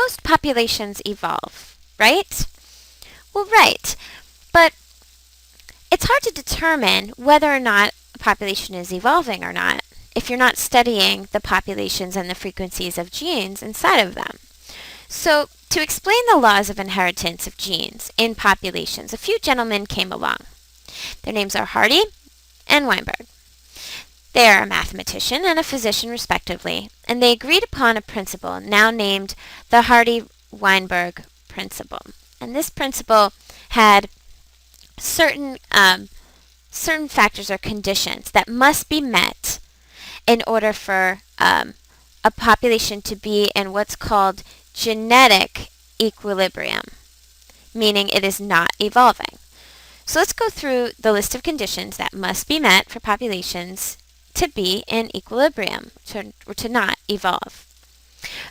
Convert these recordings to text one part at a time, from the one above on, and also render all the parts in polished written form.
most populations evolve, right? Well, right. But it's hard to determine whether or not a population is evolving or not if you're not studying the populations and the frequencies of genes inside of them. So, to explain the laws of inheritance of genes in populations, a few gentlemen came along. Their names are Hardy and Weinberg. They are a mathematician and a physician, respectively, and they agreed upon a principle now named the Hardy-Weinberg principle. And this principle had certain factors or conditions that must be met in order for a population to be in what's called genetic equilibrium, meaning it is not evolving. So let's go through the list of conditions that must be met for populations to be in equilibrium, or to not evolve.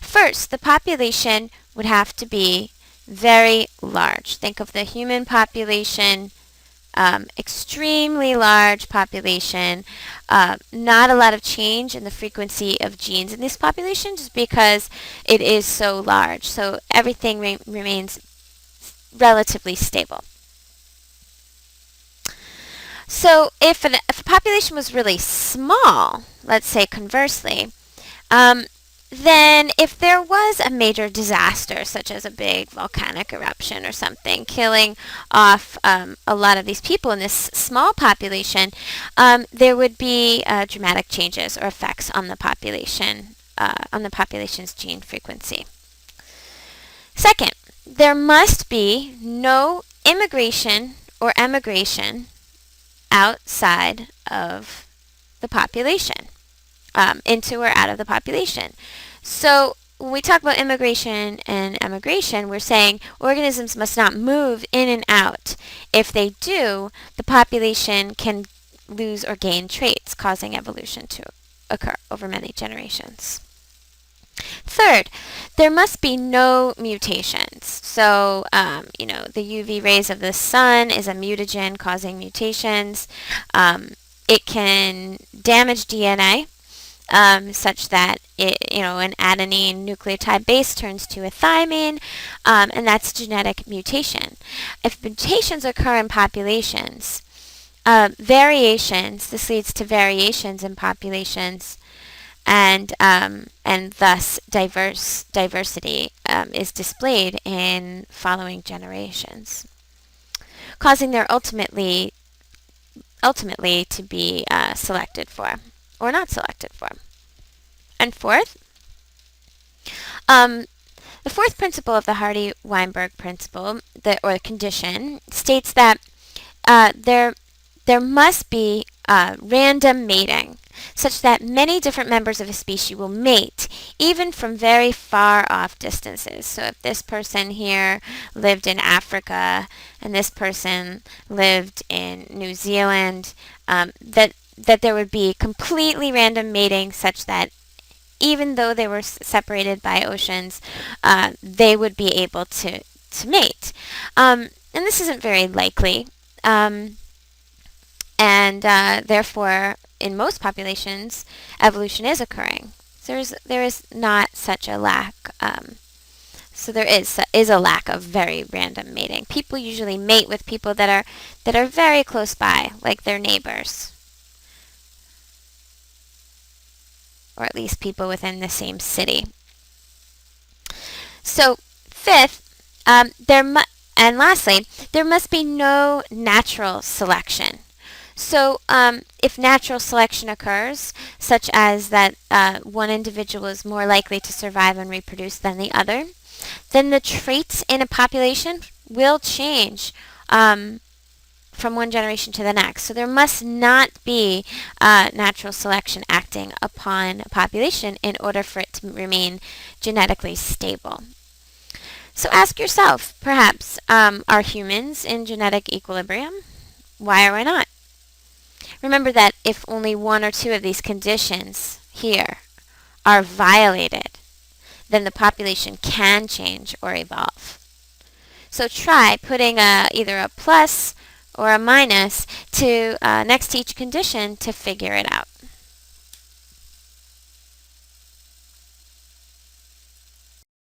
First, the population would have to be very large. Think of the human population, extremely large population, not a lot of change in the frequency of genes in this population just because it is so large. So everything remains relatively stable. So if a population was really small, let's say conversely, then if there was a major disaster, such as a big volcanic eruption or something, killing off a lot of these people in this small population, there would be dramatic changes or effects on the population, on the population's gene frequency. Second, there must be no immigration or emigration outside of the population, into or out of the population. So when we talk about immigration and emigration, we're saying organisms must not move in and out. If they do, the population can lose or gain traits, causing evolution to occur over many generations. Third, there must be no mutations. So, the UV rays of the sun is a mutagen causing mutations. It can damage DNA, such that an adenine nucleotide base turns to a thymine, and that's genetic mutation. If mutations occur in populations, this leads to variations in populations, and thus diversity is displayed in following generations, causing their ultimately to be selected for or not selected for. And fourth, the fourth principle of the Hardy-Weinberg principle, or condition, states that there must be random mating, such that many different members of a species will mate, even from very far off distances. So if this person here lived in Africa and this person lived in New Zealand, that there would be completely random mating, such that even though they were separated by oceans, they would be able to mate. And this isn't very likely. Therefore, in most populations, evolution is occurring. So there is not such a lack. So there is a lack of very random mating. People usually mate with people that are very close by, like their neighbors, or at least people within the same city. So fifth, and lastly, there must be no natural selection. So if natural selection occurs, such as that one individual is more likely to survive and reproduce than the other, then the traits in a population will change from one generation to the next. So there must not be natural selection acting upon a population in order for it to remain genetically stable. So ask yourself, perhaps, are humans in genetic equilibrium? Why or why not? Remember that if only one or two of these conditions here are violated, then the population can change or evolve. So try putting either a plus or a minus to next to each condition to figure it out.